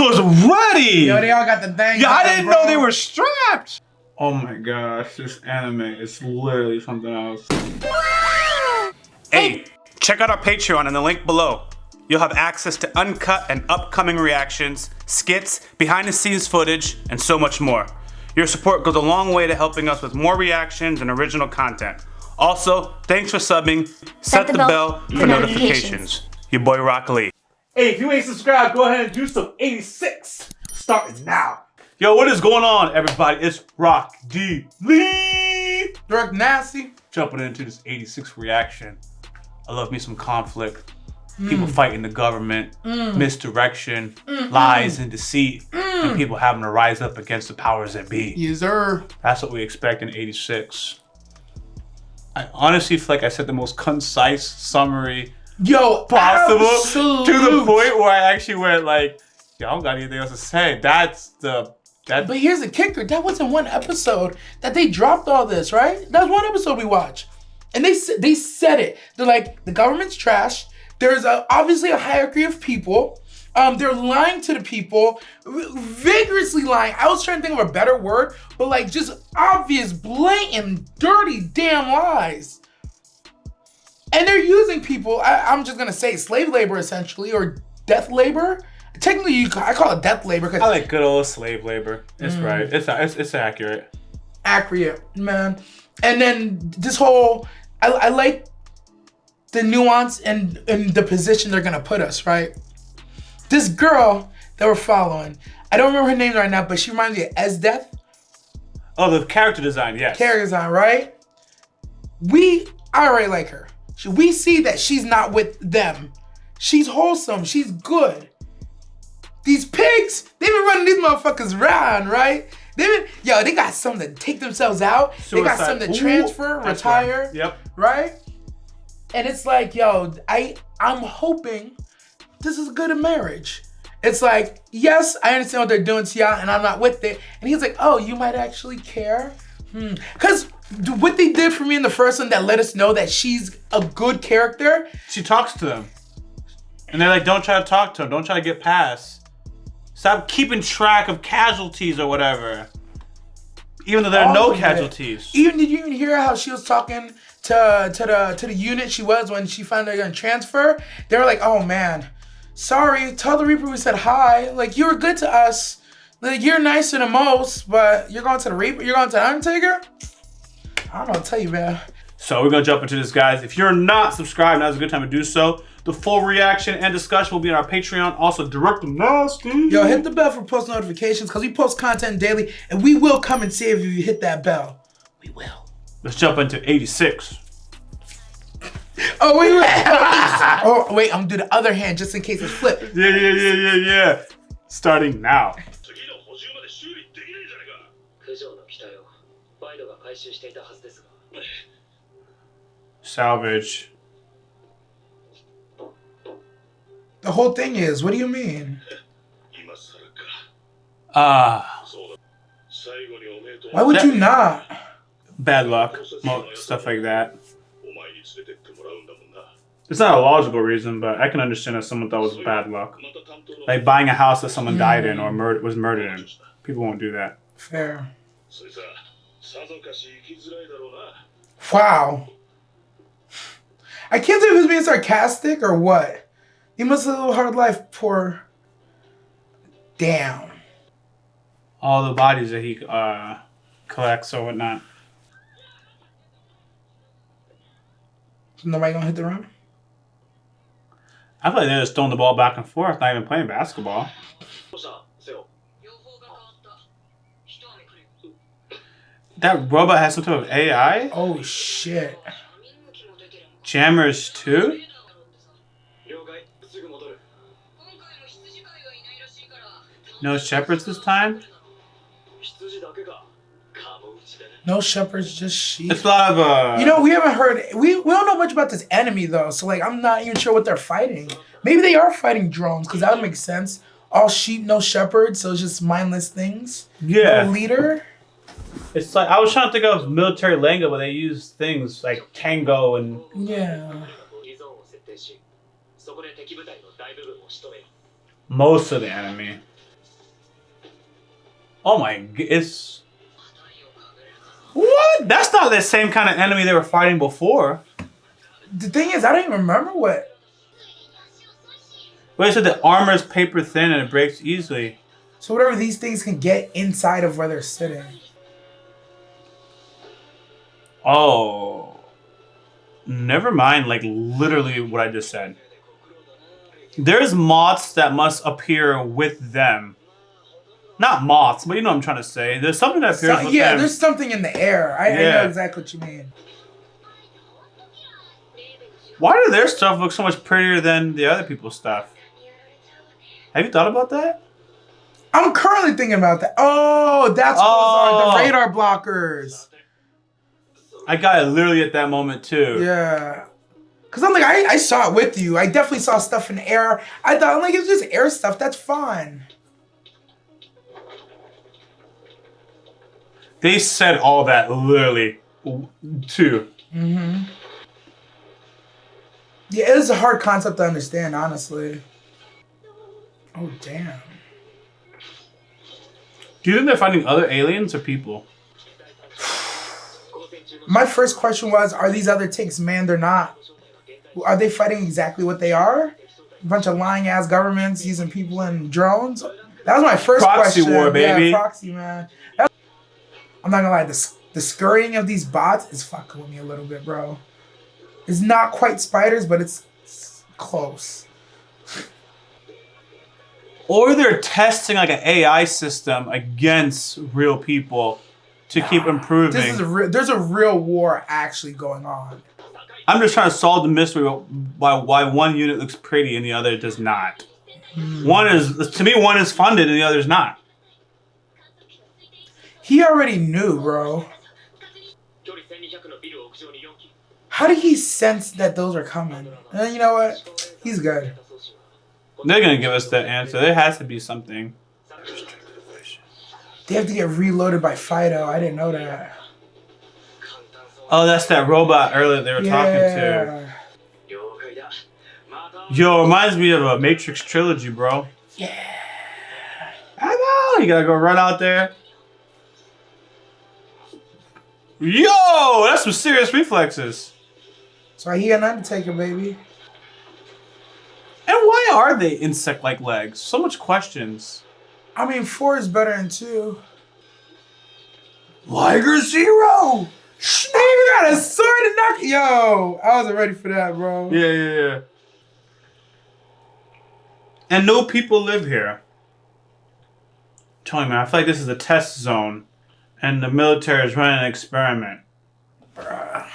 was ready. Yo, they all got the thing. Yeah, I didn't know they were strapped. Oh my gosh, this anime is literally something else. Hey, check out our Patreon in the link below. You'll have access to uncut and upcoming reactions, skits, behind the scenes footage, and so much more. Your support goes a long way to helping us with more reactions and original content. Also, thanks for subbing. Set the bell for notifications. Your boy RockLee. Hey, if you ain't subscribed, go ahead and do so. 86, starting now. Yo, what is going on, everybody? It's Rock D Lee. DirectoryNasty. Jumping into this 86 reaction. I love me some conflict. People fighting the government, misdirection, lies and deceit, and people having to rise up against the powers that be. Yes, sir. That's what we expect in 86. I honestly feel like I said the most concise summary possible to the point where I actually went like, yo, I don't got anything else to say. But here's the kicker. That wasn't one episode that they dropped all this, right? That was one episode we watched. And they said it. They're like, the government's trash. There's obviously a hierarchy of people. They're lying to the people, vigorously lying. I was trying to think of a better word, but like just obvious, blatant, dirty, damn lies. And they're using people, I'm just gonna say slave labor essentially, or death labor. Technically, I call it death labor. I like good old slave labor. It's right. It's accurate. Accurate, man. And then this whole, I like the nuance and the position they're gonna put us, right? This girl that we're following, I don't remember her name right now, but she reminds me of Esdeath. Oh, the character design, yes. Character design, right? I already like her. We see that she's not with them. She's wholesome, she's good. These pigs, they've been running these motherfuckers around, right? They got something to take themselves out. Suicide. They got something to transfer, retire, right. Yep. Right? And it's like, yo, I'm hoping this is good in marriage. It's like, yes, I understand what they're doing to y'all and I'm not with it. And he's like, oh, you might actually care? Because what they did for me in the first one that let us know that she's a good character. She talks to them. And they're like, don't try to talk to him. Don't try to get past. Stop keeping track of casualties or whatever. Even though there are no casualties. Did you even hear how she was talking to the unit she was when she found they're gonna transfer? They were like, oh man, sorry, tell the Reaper we said hi. Like, you were good to us. Like, you're nicer than most, but you're going to the Reaper, you're going to the Undertaker? I don't know what to tell you, man. So we're gonna jump into this, guys. If you're not subscribed, now's a good time to do so. The full reaction and discussion will be on our Patreon. Also, DirectoryNasty. Yo, hit the bell for post notifications because we post content daily and we will come and save you if you hit that bell. We will. Let's jump into 86. Oh, wait. Oh, wait, I'm gonna do the other hand just in case it's flipped. Yeah. Starting now. Salvage. The whole thing is, what do you mean? Why would you not? Bad luck, stuff like that. It's not a logical reason, but I can understand if someone thought it was bad luck. Like buying a house that someone died in or was murdered in. People won't do that. Fair. Wow. I can't tell if he was being sarcastic or what. He must have a little hard life, poor. Damn. All the bodies that he collects or whatnot. So nobody gonna hit the rim? I feel like they're just throwing the ball back and forth, not even playing basketball. That robot has some type of AI? Oh shit. Jammers too? No shepherds this time? No shepherds, just sheep. It's a lot of You know, we haven't heard, we don't know much about this enemy though, so like I'm not even sure what they're fighting. Maybe they are fighting drones, because that would make sense. All sheep, no shepherds, so it's just mindless things. Yeah. No leader. It's like, I was trying to think of military lingo where they use things like tango and... Yeah. Most of the enemy. Oh my, it's... What? That's not the same kind of enemy they were fighting before. The thing is, I don't even remember what. But it said the armor is paper thin and it breaks easily. So whatever these things can get inside of where they're sitting. Oh. Never mind, like literally what I just said. There's moths that must appear with them. Not moths, but you know what I'm trying to say. There's something that appears with them. There's something in the air. I know exactly what you mean. Why do their stuff look so much prettier than the other people's stuff? Have you thought about that? I'm currently thinking about that. Oh, that's what those are, the radar blockers. I got it literally at that moment too. Yeah. Cause I'm like, I saw it with you. I definitely saw stuff in the air. I thought, I'm like, it's just air stuff. That's fine. They said all that literally too. Mm-hmm. Yeah, it is a hard concept to understand, honestly. Oh, damn. Do you think they're finding other aliens or people? My first question was, are these other tanks manned or not? Are they fighting exactly what they are? A bunch of lying-ass governments using people in drones? That was my first question. Proxy war, baby. Yeah, proxy, man. I'm not gonna lie, the scurrying of these bots is fucking with me a little bit, bro. It's not quite spiders, but it's close. Or they're testing like an AI system against real people to keep improving. There's a real war actually going on. I'm just trying to solve the mystery why one unit looks pretty and the other does not. One is funded and the other's not. He already knew, bro. How did he sense that those are coming? And you know what? He's good. They're gonna give us that answer. There has to be something. They have to get reloaded by Fido. I didn't know that. Oh, that's that robot earlier they were talking to. Yo, reminds me of a Matrix trilogy, bro. Yeah. I know. You gotta go run out there. Yo, that's some serious reflexes. So he an Undertaker, baby. And why are they insect-like legs? So much questions. I mean, 4 is better than 2. Liger Zero! They even got a sword to knock. Yo, I wasn't ready for that, bro. Yeah. And no people live here. Tell me, man, I feel like this is a test zone. And the military is running an experiment. Bruh.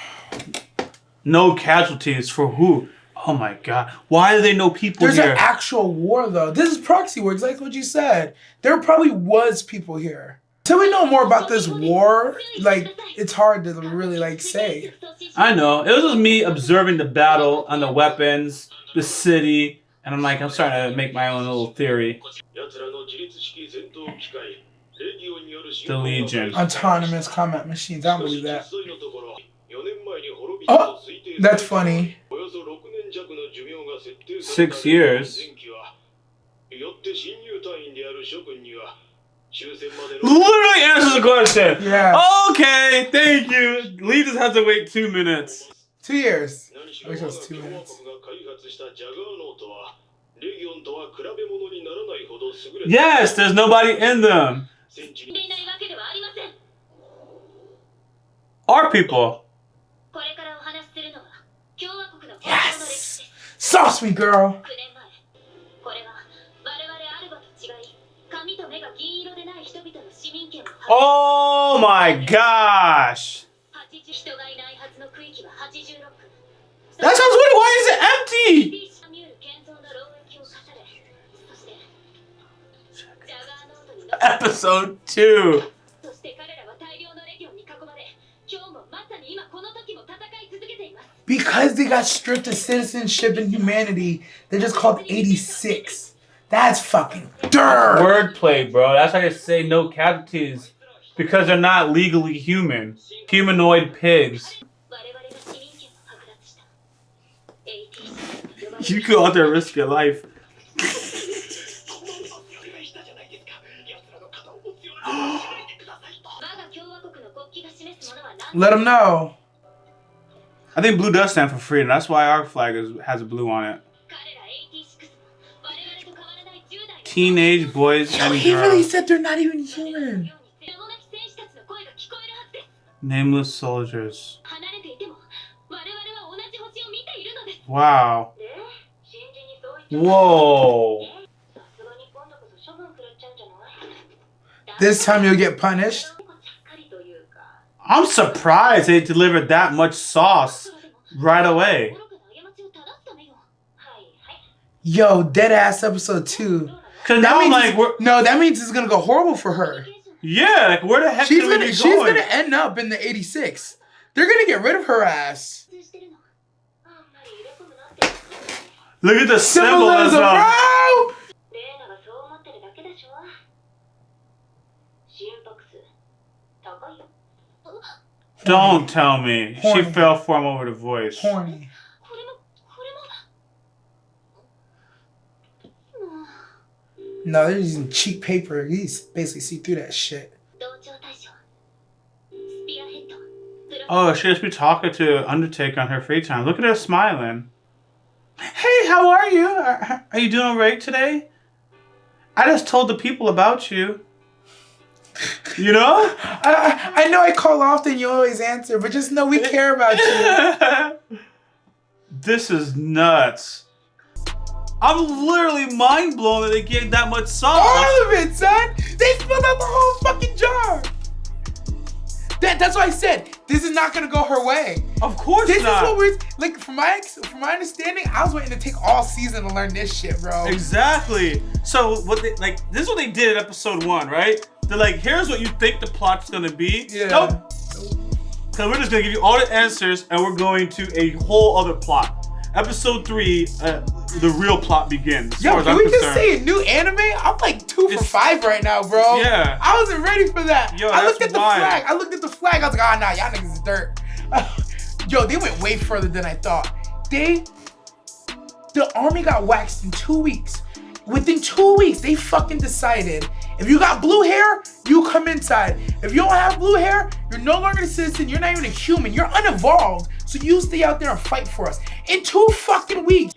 No casualties for who? Oh my god. Why do they know people There's here? There's an actual war, though. This is proxy war, exactly what you said. There probably was people here. Till we know more about this war, like, it's hard to really, like, say. I know. It was just me observing the battle on the weapons, the city, and I'm like, I'm starting to make my own little theory. The Legion. Autonomous combat machines. I don't believe that. Oh, that's funny. 6 years. Literally answers the question. Yeah. Okay, thank you. Lee just has to wait 2 minutes. 2 years. I wish it was 2 minutes. Yes, there's nobody in them. Our people. Yes! Sauce me, girl! Oh my gosh! That sounds weird. Why is it empty? Episode 2. Because they got stripped of citizenship and humanity, they're just called 86. That's fucking dirt. Wordplay, bro. That's why I say no casualties. Because they're not legally human. Humanoid pigs. You go out there and risk your life. Let them know. I think blue does stand for freedom. That's why our flag has a blue on it. Teenage boys and He really girls. said they're not even human. Nameless soldiers. Wow. Whoa. This time you'll get punished. I'm surprised they delivered that much sauce right away. Yo, dead ass episode 2. Cause now I'm like, no, that means it's gonna go horrible for her. yeah, like where the heck can we be going? She's gonna end up in the 86. They're gonna get rid of her ass. Look at the symbolism. Bro! Don't tell me. Horny. She fell for him over the voice. Horny. No, they're using cheap paper. You basically see through that shit. Oh, she must be talking to Undertaker on her free time. Look at her smiling. Hey, how are you? Are you doing all right today? I just told the people about you. You know? I know I call often, you always answer, but just know we care about you. This is nuts. I'm literally mind blown that they gave that much sauce. All of it, son. They spilled out the whole fucking jar. That's why I said this is not gonna go her way. Of course This not. is what we're like. From my understanding, I was waiting to take all season to learn this shit, bro. Exactly. So what they like? This is what they did in episode 1, right? They're like, here's what you think the plot's gonna be. Yeah. Nope. Because we're just gonna give you all the answers, and we're going to a whole other plot. Episode 3, the real plot begins. As Yo, far as can I'm we just concerned. say a new anime? I'm like 2 for 5 right now, bro. Yeah. I wasn't ready for that. Yo, I looked that's at the wild. flag. I was like, ah, nah, y'all niggas is dirt. Yo, they went way further than I thought. The army got waxed in 2 weeks. Within 2 weeks, they fucking decided, if you got blue hair, you come inside. If you don't have blue hair, you're no longer a citizen. You're not even a human. You're unevolved. So you stay out there and fight for us. In 2 fucking weeks.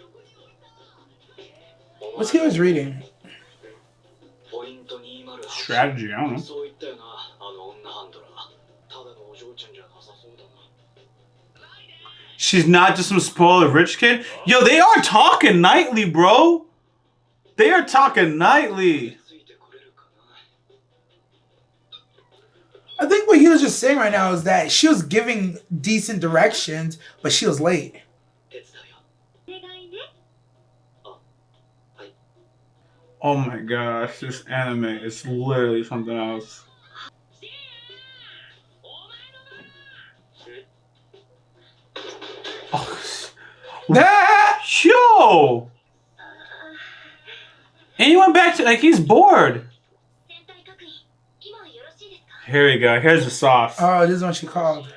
What's he was reading? Strategy, I don't know. She's not just some spoiled rich kid. Yo, they are talking nightly, bro. They are talking nightly. I think what he was just saying right now is that she was giving decent directions, but she was late. Oh my gosh, this anime is literally something else. Ah! Yo! And he went back to, like, he's bored. Here we go. Here's the sauce. Oh, this is what she called.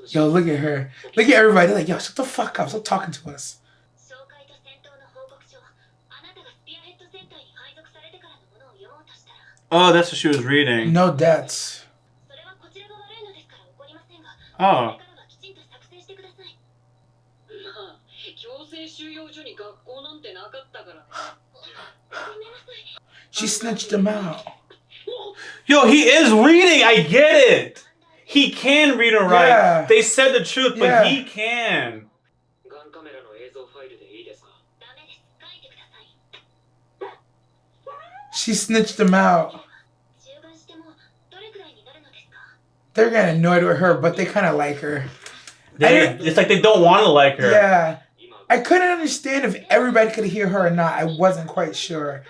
Yo, look at her. Look at everybody. They're like, yo, shut the fuck up. Stop talking to us. Oh, that's what she was reading. No debts. Oh. She snitched him out. Yo, he is reading. I get it. He can read and write. Yeah. They said the truth, but Yeah. he can. She snitched him out. They're getting annoyed with her, but they kind of like her. It's like they don't want to like her. Yeah. I couldn't understand if everybody could hear her or not. I wasn't quite sure.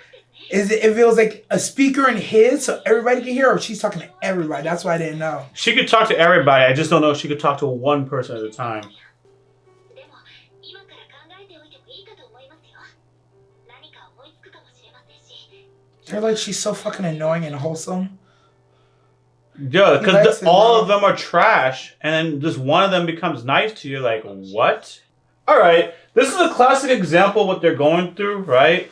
If it was like a speaker in his so everybody could hear her, or she's talking to everybody. That's why I didn't know. She could talk to everybody. I just don't know if she could talk to one person at a time. They're like, she's so fucking annoying and wholesome. Yeah, He likes because it, all bro. of them are trash, and then just one of them becomes nice to you. Like, what? All right, this is a classic example of what they're going through, right?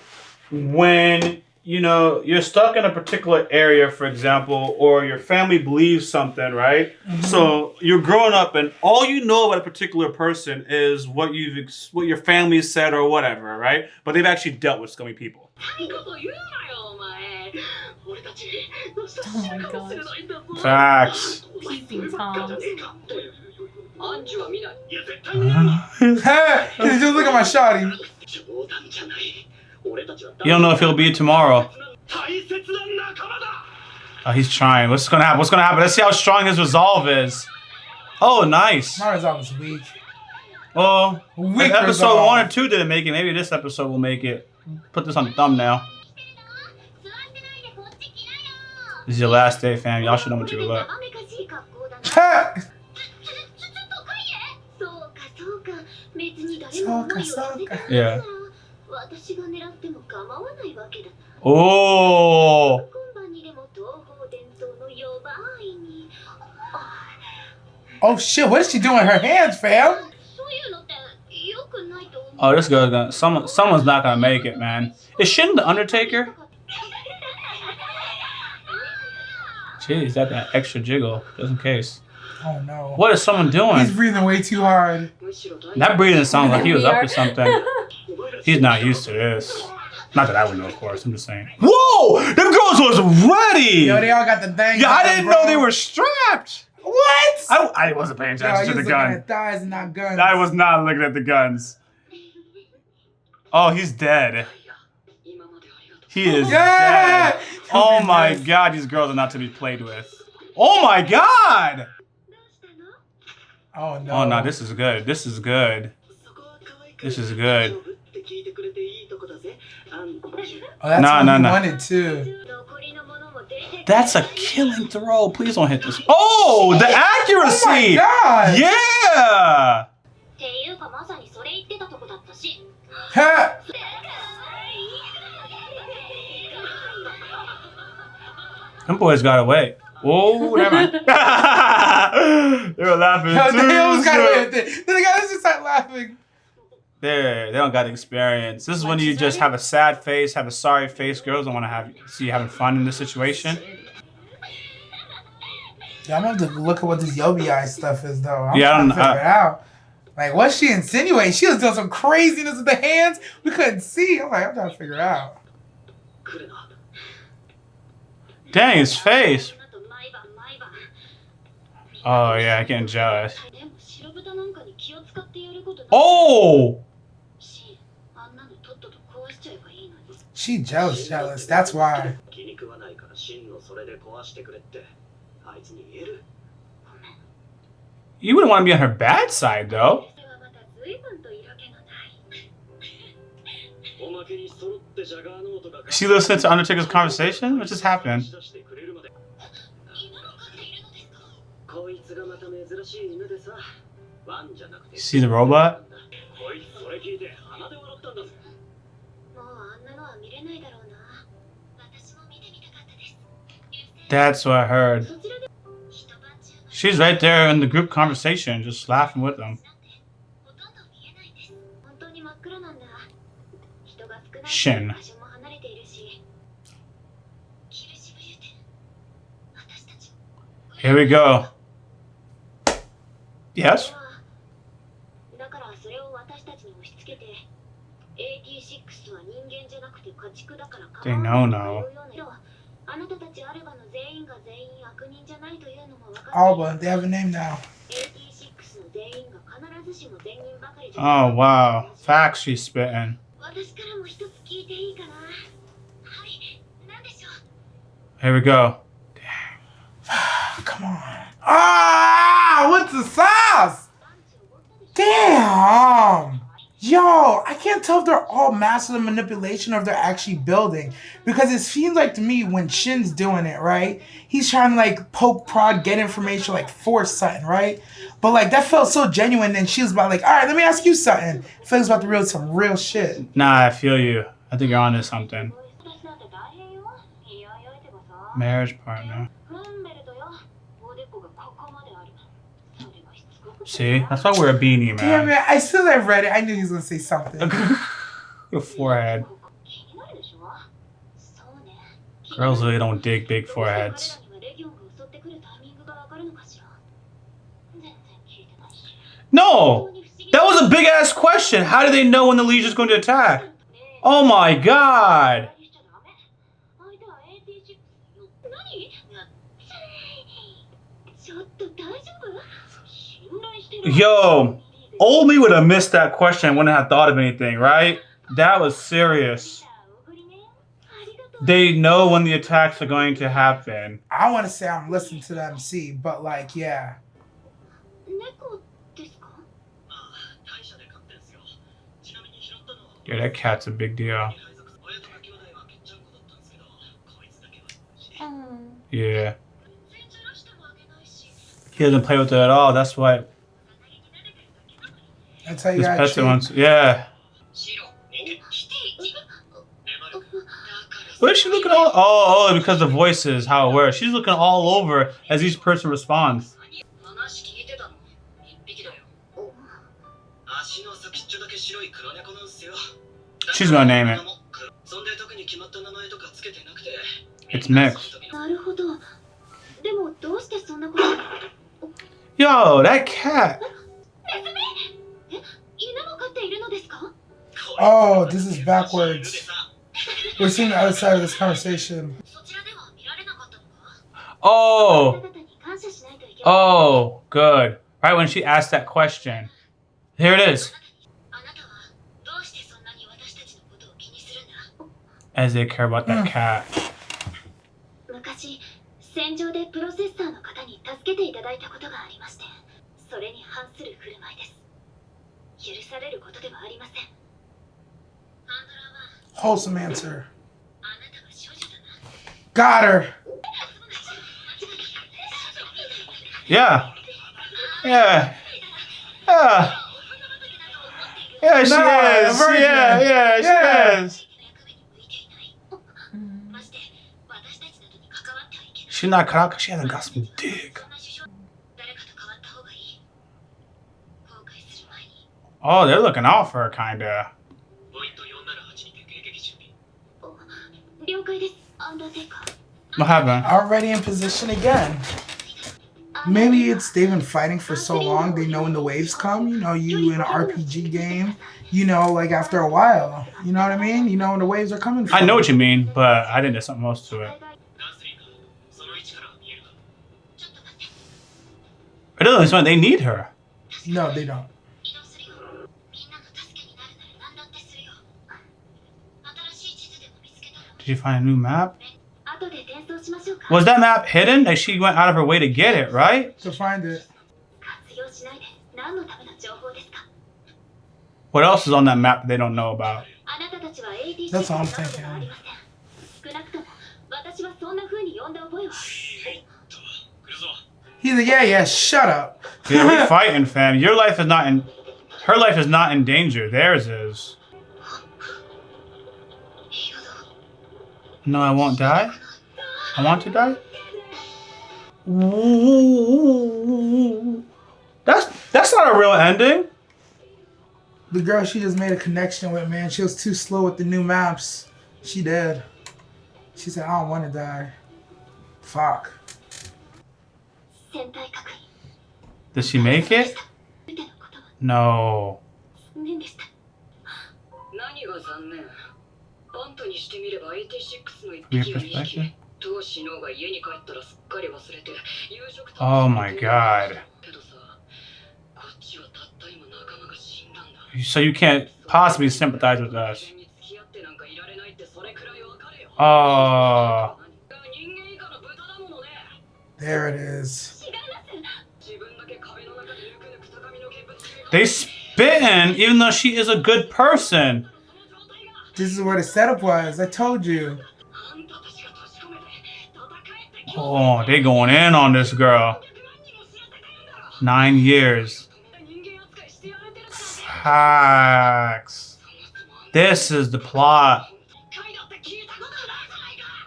When you know, you're stuck in a particular area, for example, or your family believes something, right? So you're growing up, and all you know about a particular person is what your family said or whatever, right? But they've actually dealt with scummy people. Oh my gosh. Facts. Peeping Toms. Hey, just look at my shawty. You don't know if he'll be tomorrow. Oh, he's trying. What's gonna happen? What's gonna happen? Let's see how strong his resolve is. Oh, nice. My resolve is weak. Well, Weak if episode resolve. 1 or 2 didn't make it, maybe this episode will make it. Put this on the thumbnail. This is your last day, fam. Y'all should know what you look. Yeah. Oh. Oh shit, what is she doing with her hands, fam? Oh, this girl's gonna. Someone's not gonna make it, man. Is Shin the Undertaker? Jeez, that extra jiggle, just in case. Oh no. What is someone doing? He's breathing way too hard. That breathing sounds like he was up to something. He's not used to this. Not that I would know, of course. I'm just saying. Whoa! Them girls was ready! Yo, they all got the thing. Yeah, I didn't know they were strapped. What? I wasn't paying Yo, attention he to was the looking gun. at thighs and not guns. I was not looking at the guns. Oh, he's dead. He is dead. Oh my god, these girls are not to be played with. Oh my god! Oh no. Oh no, this is good. This is good. This is good. Oh, that's No, what no, he no. wanted too. That's a killing throw. Please don't hit this. Oh, the accuracy! Oh my god! Yeah! Ha! Them boys got away. Oh, never mind. They were laughing Yo, too. they almost got away with it. Then the guys just start laughing. They don't got experience. This is when you just have a sad face, have a sorry face. Girls don't want to see you having fun in this situation. Yeah, I'm gonna have to look at what this Yobi Eye stuff is, though. I'm Yeah, I trying don't- to figure it out. Like, what's she insinuating? She was doing some craziness with the hands. We couldn't see. I'm like, I'm trying to figure it out. Dang, his face. Oh yeah, I'm getting jealous. Oh! She jealous. That's why. You wouldn't want to be on her bad side, though. She listened to Undertaker's conversation? What just happened? See the robot? That's what I heard. She's right there in the group conversation, just laughing with them. Shin. Here we go. Yes? They know no. Alba, they have a name now. Oh wow. Facts she's spitting. Here we go. Come on. Ah, what's the sauce? Damn. Yo, I can't tell if they're all massive manipulation or if they're actually building. Because it seems like to me when Shin's doing it, right? He's trying to like poke, prod, get information, like force something, right? But like that felt so genuine. And she was about like, all right, let me ask you something. Feels about some real shit. Nah, I feel you. I think you're onto something. Marriage partner. See? That's why we're a beanie, man. Damn it, I still have read it. I knew he was gonna say something. The forehead. Girls really don't dig big foreheads. No! That was a big ass question. How do they know when the legion's going to attack? Oh my god! Yo, old me would have missed that question. I wouldn't have thought of anything, right? That was serious. They know when the attacks are going to happen. I want to say I'm listening to the MC, but like, yeah. Yeah, that cat's a big deal. Yeah. He doesn't play with it at all. That's what That's how you this got pet wants. Yeah. What is she looking all? Oh, because the voices, how it works. She's looking all over as each person responds. She's gonna name it. It's mixed. Yo, that cat. Oh, this is backwards. We're seeing the other side of this conversation. Oh. Oh, good. Right when she asked that question. Here it is. As they care about that cat. Wholesome answer. Got her. Yeah. Yeah. Yeah. Yeah, she Nah, is. virgin. Yeah, she is. She's not cut out because she hasn't got some dick. Oh, they're looking out for her, kinda. What happened? Already in position again. Maybe it's they've been fighting for so long, they know when the waves come. You know, you in an RPG game, you know, like after a while. You know what I mean? You know when the waves are coming from. I know what you mean, but I think there's something else to it. It doesn't sound like they need her. No, they don't. Did you find a new map? Was that map hidden? Like she went out of her way to get it, right? To find it. What else is on that map that they don't know about? That's all I'm thinking. He's like, yeah, shut up. Yeah, we're fighting, fam. Your life is not in... Her life is not in danger. Theirs is. No, I won't die. I want to die. Ooh. That's not a real ending. The girl she just made a connection with, man, she was too slow with the new maps. She did. She said, I don't want to die. Fuck. Did she make it? No. Your perspective? Oh my god. So you can't possibly sympathize with us. Oh. There it is. They spitting even though she is a good person. This is where the setup was. I told you. Oh, they going in on this girl. 9 years. Facts. This is the plot.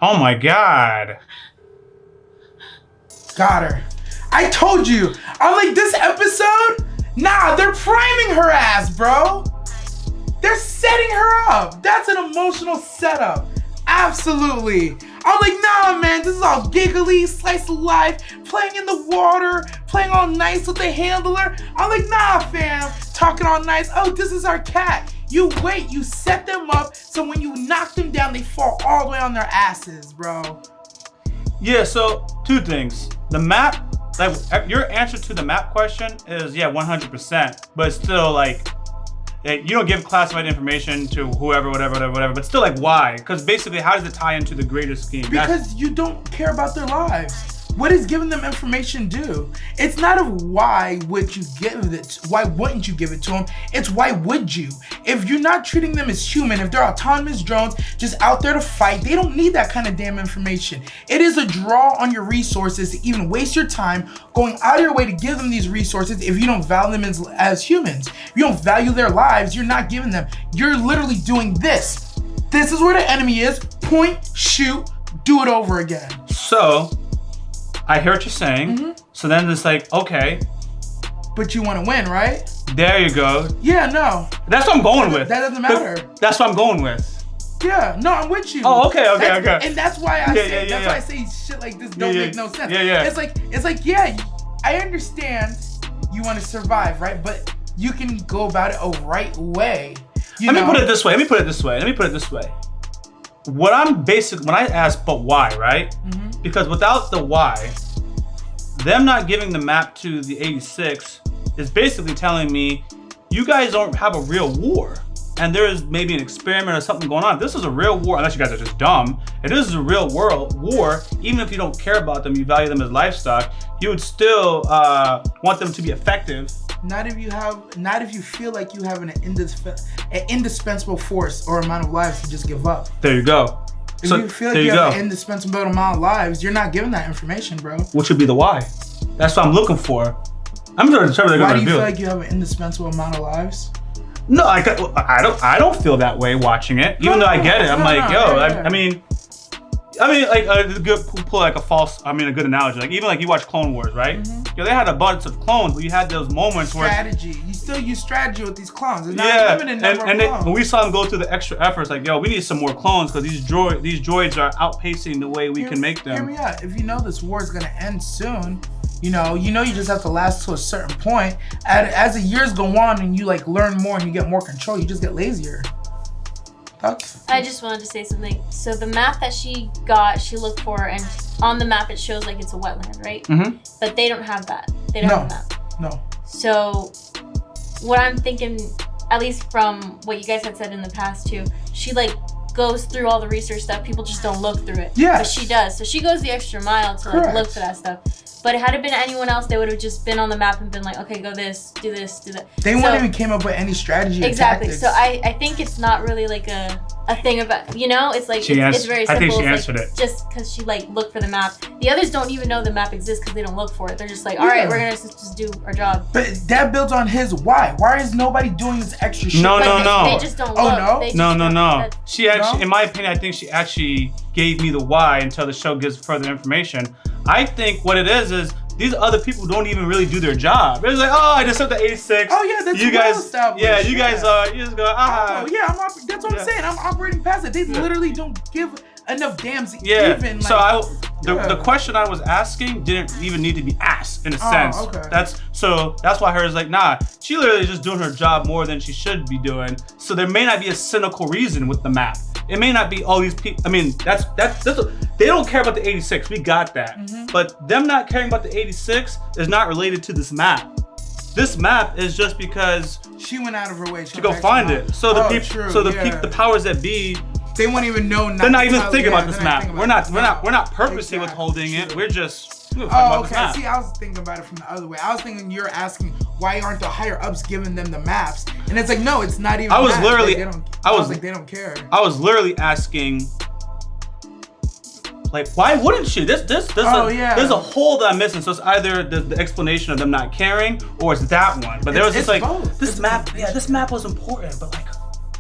Oh my god. Got her. I told you. I'm like, this episode? Nah, they're priming her ass, bro. They're setting her up. That's an emotional setup. Absolutely. I'm like, nah, man, this is all giggly, slice of life, playing in the water, playing all nice with the handler. I'm like, nah, fam, talking all nice. Oh, this is our cat. You wait, you set them up so when you knock them down, they fall all the way on their asses, bro. Yeah, so 2 things. The map, like your answer to the map question is 100%, but it's still like, you don't give classified information to whoever, whatever, but still like why? Because basically, how does it tie into the greater scheme? Because you don't care about their lives. What does giving them information do? It's not a why would you give it, why wouldn't you give it to them? It's why would you? If you're not treating them as human, if they're autonomous drones just out there to fight, they don't need that kind of damn information. It is a draw on your resources to even waste your time going out of your way to give them these resources if you don't value them as humans. If you don't value their lives, you're not giving them. You're literally doing this. This is where the enemy is. Point, shoot, do it over again. So, I hear what you're saying. So then it's like, okay. But you want to win, right? There you go. Yeah, no. That's what I'm going with. That doesn't matter. That's what I'm going with. Yeah, no, I'm with you. Oh, okay. And that's why I say why I say shit like this don't make no sense. It's like, I understand you want to survive, right? But you can go about it a right way. Let me put it this way. When I ask, but why, right? Because without the why, them not giving the map to the 86 is basically telling me you guys don't have a real war. And there is maybe an experiment or something going on. This is a real war, unless you guys are just dumb. If this is a real world war, even if you don't care about them, you value them as livestock, you would still want them to be effective. Not if you feel like you have an indispensable force or amount of lives to just give up. There you go. If you feel like you have an indispensable amount of lives, you're not giving that information, bro. Which would be the why. That's what I'm looking for. I'm going to determine they're Why going to do do. You feel like you have an indispensable amount of lives? No, I don't feel that way watching it. Even though I get it, I'm like, yo, I mean, like a good analogy. Like even like you watch Clone Wars, right? Yo, they had a bunch of clones, but you had those moments where you still use strategy with these clones. It's not a limited number of clones. When we saw them go through the extra efforts, like, yo, we need some more clones because these droids are outpacing the way we can make them. Hear me out. If you know this war is gonna end soon, you just have to last to a certain point. As the years go on and you like learn more and you get more control, you just get lazier. I just wanted to say something. So the map that she got, she looked for, and on the map it shows like it's a wetland, right? But they don't have that. They don't have a map. No. So what I'm thinking, at least from what you guys had said in the past too, she like goes through all the research stuff. People just don't look through it. Yeah. But she does. So she goes the extra mile to like look for that stuff. But had it been anyone else, they would have just been on the map and been like, okay, go this, do that. They wouldn't even came up with any strategy. Exactly. Or tactics. So I think it's not really like a thing about, it's like, it's very simple. I think she it's answered like, it. Just because she like looked for the map. The others don't even know the map exists because they don't look for it. They're just like, all right, we're going to just do our job. But that builds on his why. Why is nobody doing this extra shit? No. They just don't look. No. She actually, in my opinion, I think she actually gave me the why until the show gives further information. I think what it is these other people don't even really do their job. It's like, oh, I just took the 86. Oh yeah, that's you guys. Established. Yeah, you guys you just go, Oh yeah, that's what I'm saying. I'm operating past it. They literally don't give enough damns. Yeah. Even, So the question I was asking didn't even need to be asked in a sense. Okay. That's why her is like, nah, she literally is just doing her job more than she should be doing. So there may not be a cynical reason with the map. It may not be all these people. I mean, that's they don't care about the 86. We got that. But them not caring about the 86 is not related to this map. This map is just because she went out of her way to go find it. So the the powers that be, they won't even know. They're not even thinking about this map. We're not purposely withholding it. We're just. Oh, okay. See, I was thinking about it from the other way. I was thinking you're asking why aren't the higher ups giving them the maps, and it's like no, it's not even. I was that. literally. I was like they don't care. I was literally asking. Like, why wouldn't she? There's a hole that I'm missing. So it's either the explanation of them not caring, or it's that one. But there was just like both. This map was important, but like,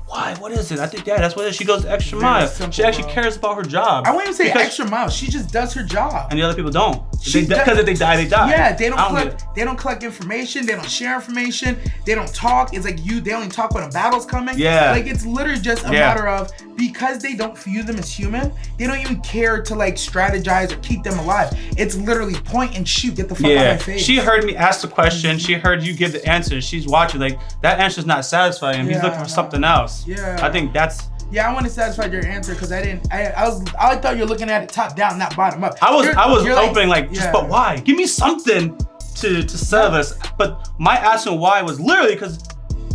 Why? What is it? I think, yeah, that's what it is. She goes the extra mile. Simple, She actually cares about her job. I wouldn't even say extra mile. She just does her job. And the other people don't. Because if they die, they die. Yeah, they don't collect information. They don't share information. They don't talk. It's like they only talk when a battle's coming. Yeah. Like, it's literally just a matter of, because they don't view them as human, they don't even care to like strategize or keep them alive. It's literally point and shoot. Get the fuck out of my face. She heard me ask the question. She heard you give the answer. She's watching. Like, that answer's not satisfying him. He's looking for something else. Yeah. I think that's... Yeah, I want to satisfy your answer because I thought you were looking at it top down, not bottom up. I was hoping but why? Give me something to sell this. But my asking why was literally because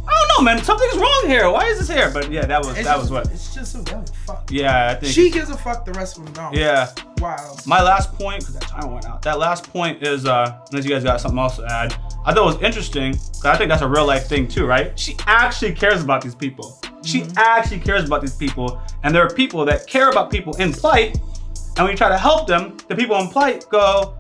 I don't know, man. Something's wrong here. Why is this here? But yeah, that was what. It's just so fuck. Yeah, I think she gives a fuck. The rest of them don't. Yeah. Wow. My last point, because that time went out. That last point is, unless you guys got something else to add, I thought it was interesting. Because I think that's a real life thing too, right? She actually cares about these people. She actually cares about these people, and there are people that care about people in plight, and when you try to help them, the people in plight go,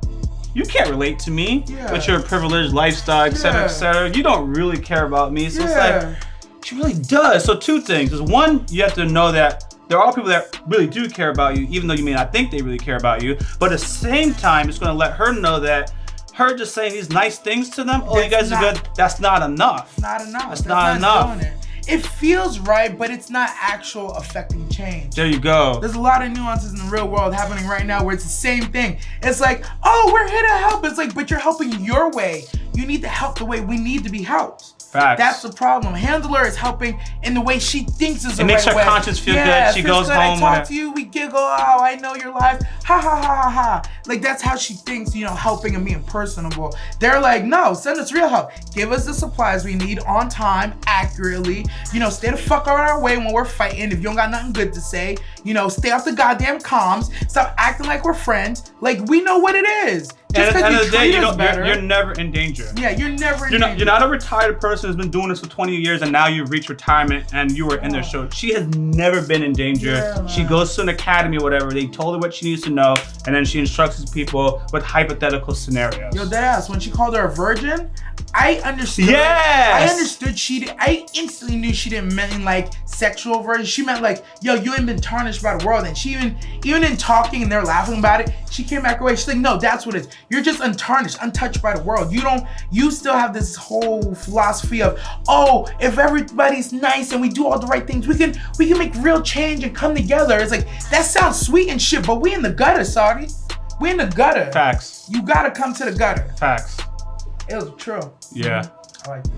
you can't relate to me with your privileged lifestyle, etc., etc. You don't really care about me. So it's like, she really does. So two things is, one, you have to know that there are people that really do care about you, even though you may not think they really care about you. But at the same time, it's going to let her know that her just saying these nice things to them, you guys are good, that's not enough. It's not enough. That's not enough. It feels right, but it's not actual affecting change. There you go. There's a lot of nuances in the real world happening right now where it's the same thing. It's like, oh, we're here to help. It's like, but you're helping your way. You need to help the way we need to be helped. Facts. That's the problem. Handler is helping in the way she thinks is the right way. It makes her conscience feel good. She goes home. I talk to you, we giggle. Oh, I know your life. Ha ha ha ha ha. Like, that's how she thinks, helping and being personable. They're like, no, send us real help. Give us the supplies we need on time, accurately. Stay the fuck out of our way when we're fighting. If you don't got nothing good to say, stay off the goddamn comms. Stop acting like we're friends. Like, we know what it is. Just at the end of the day, you're never in danger. Yeah, you're never in danger. You're not a retired person who's been doing this for 20 years and now you've reached retirement and you were in their show. She has never been in danger. Yeah, she goes to an academy or whatever. They told her what she needs to know, and then she instructs these people with hypothetical scenarios. Yo, deadass, when she called her a virgin, I understood. Yes! I understood I instantly knew she didn't mean like sexual virgin. She meant like, yo, you ain't been tarnished by the world. And she even in talking and they're laughing about it, she came back away. She's like, no, that's what it is. You're just untarnished, untouched by the world. You still have this whole philosophy of, oh, if everybody's nice and we do all the right things, we can make real change and come together. It's like, that sounds sweet and shit, but we in the gutter, Saudi. We in the gutter. Facts. You gotta come to the gutter. Facts. It was true. Yeah. I like it.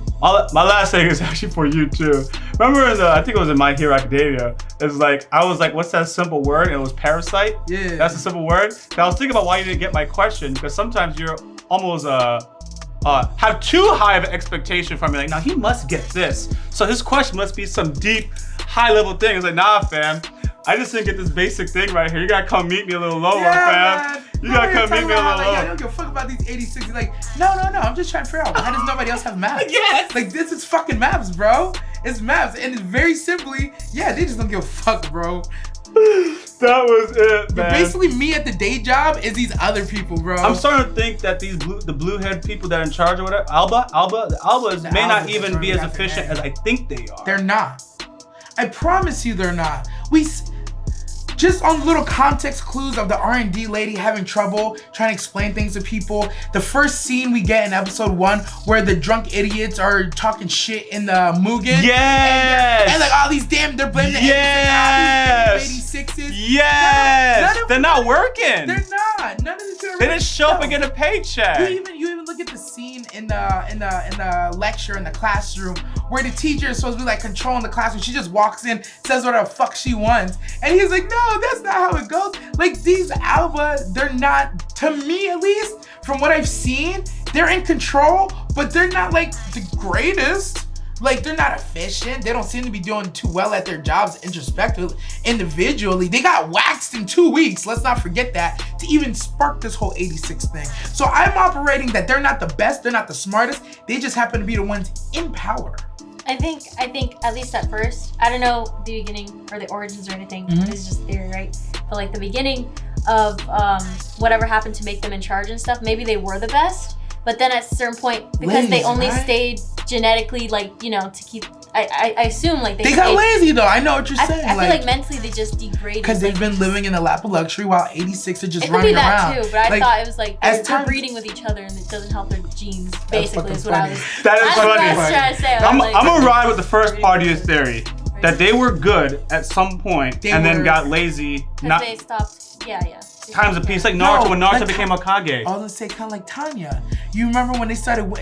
My last thing is actually for you too. Remember I think it was in My Hero Academia. It's like, I was like, what's that simple word? And it was parasite. Yeah. That's a simple word. And I was thinking about why you didn't get my question, because sometimes you're almost have too high of an expectation from me. Like, now he must get this. So his question must be some deep, high level thing. It's like, nah, fam. I just didn't get this basic thing right here. You gotta come meet me a little lower, fam. Man. You gotta come meet me a little lower. I don't give a fuck about these 86. Like, no. I'm just trying to figure out why does nobody else have maps? Yes. Like, this is fucking maps, bro. It's maps, and it's very simply, they just don't give a fuck, bro. That was it, man. But basically, me at the day job is these other people, bro. I'm starting to think that the blue head people that are in charge or whatever, the Albas may not even be as efficient as I think they are. They're not. I promise you, they're not. Just on little context clues of the R&D lady having trouble trying to explain things to people. The first scene we get in episode 1 where the drunk idiots are talking shit in the Mugen. Yes! And like all these they're blaming the yes! 86s. Yes! They're not working. They're not. None of these people They didn't show up and get a paycheck. You even look at the scene in the lecture in the classroom where the teacher is supposed to be like controlling the classroom. She just walks in, says whatever the fuck she wants, and he's like, no, that's not how it goes. Like, these Alba, they're not, to me at least, from what I've seen, they're in control, but they're not like the greatest. Like, they're not efficient. They don't seem to be doing too well at their jobs introspectively, individually. They got waxed in 2 weeks. Let's not forget that, to even spark this whole 86 thing. So I'm operating that they're not the best, they're not the smartest. They just happen to be the ones in power. I think at least at first, I don't know the beginning or the origins or anything. This is just theory, right? But like the beginning of whatever happened to make them in charge and stuff, maybe they were the best. But then at a certain point, because they only stayed genetically, like, to keep I assume like they got lazy though. I know what you're saying. I feel like mentally they just degraded. Because they've been living in the lap of luxury while 86 are just it running could be that around. too, but I thought it was like they're breeding with each other and it doesn't help their genes. Basically, is what I was. That is funny. What I was trying to say. I'm gonna ride with the first part of your theory that they were good at some point and then got lazy. Because they stopped. Yeah. Times of peace, like Naruto. When Naruto became a Kage. I was gonna say kind of like Tanya. You remember when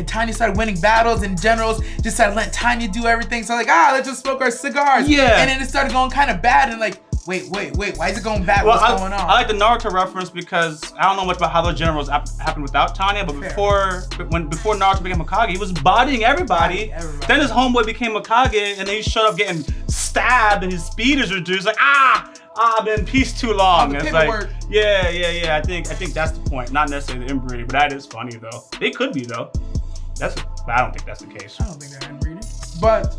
Tanya started winning battles and generals just started letting Tanya do everything. So like, let's just smoke our cigars. Yeah. And then it started going kind of bad and like, wait, why is it going bad? What's going on? I like the Naruto reference because I don't know much about how those generals happened without Tanya, but before Naruto became a Kage, he was bodying everybody. Then his homeboy became a Kage, and then he showed up getting stabbed, and his speed is reduced. Like I've been in peace too long. It's like, yeah. I think that's the point. Not necessarily the inbreeding, but that is funny though. They could be though. But I don't think that's the case. I don't think they're inbreeding. But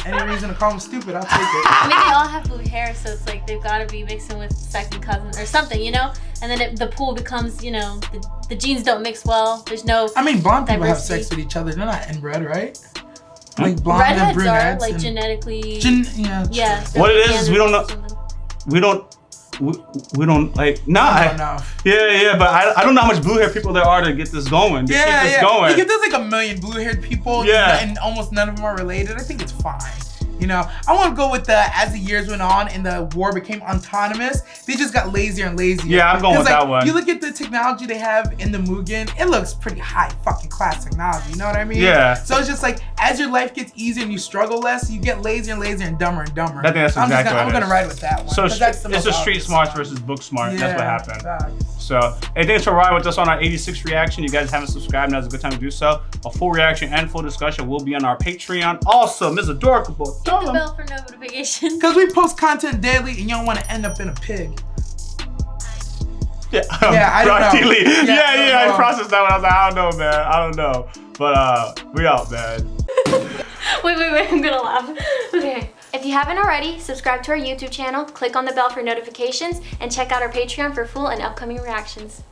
any reason to call them stupid, I'll take it. I mean, they all have blue hair, so it's like they've got to be mixing with second cousins or something, you know? And then the pool becomes, you know, the genes don't mix well. There's no. I mean, blonde people have diversity. sex with each other. They're not inbred, right? Like blonde and Redheads brunettes. are like genetically. Yeah. What it is we don't know. We don't like I don't know. Yeah, but I don't know how much blue hair people there are to get this going. To keep this going. Like if there's like a million blue haired people, and almost none of them are related, I think it's fine. You know, I want to go with as the years went on and the war became autonomous, they just got lazier and lazier. Yeah, I'm going with that one. You look at the technology they have in the Mugen, it looks pretty high fucking class technology, you know what I mean? Yeah. So it's just like, as your life gets easier and you struggle less, you get lazier and lazier and dumber and dumber. I think that's exactly what I'm going to ride with that one. So it's a street smarts versus book smart. That's what happened. So, hey, thanks for riding with us on our 86 reaction. You guys haven't subscribed, now's a good time to do so. A full reaction and full discussion will be on our Patreon. Also, Ms. Adorable, hit the bell for notifications. Because we post content daily and you don't want to end up in a pig. I don't know. I processed that one. I was like, I don't know, man. I don't know. But we out, man. Wait, I'm gonna laugh. Okay. If you haven't already, subscribe to our YouTube channel, click on the bell for notifications, and check out our Patreon for full and upcoming reactions.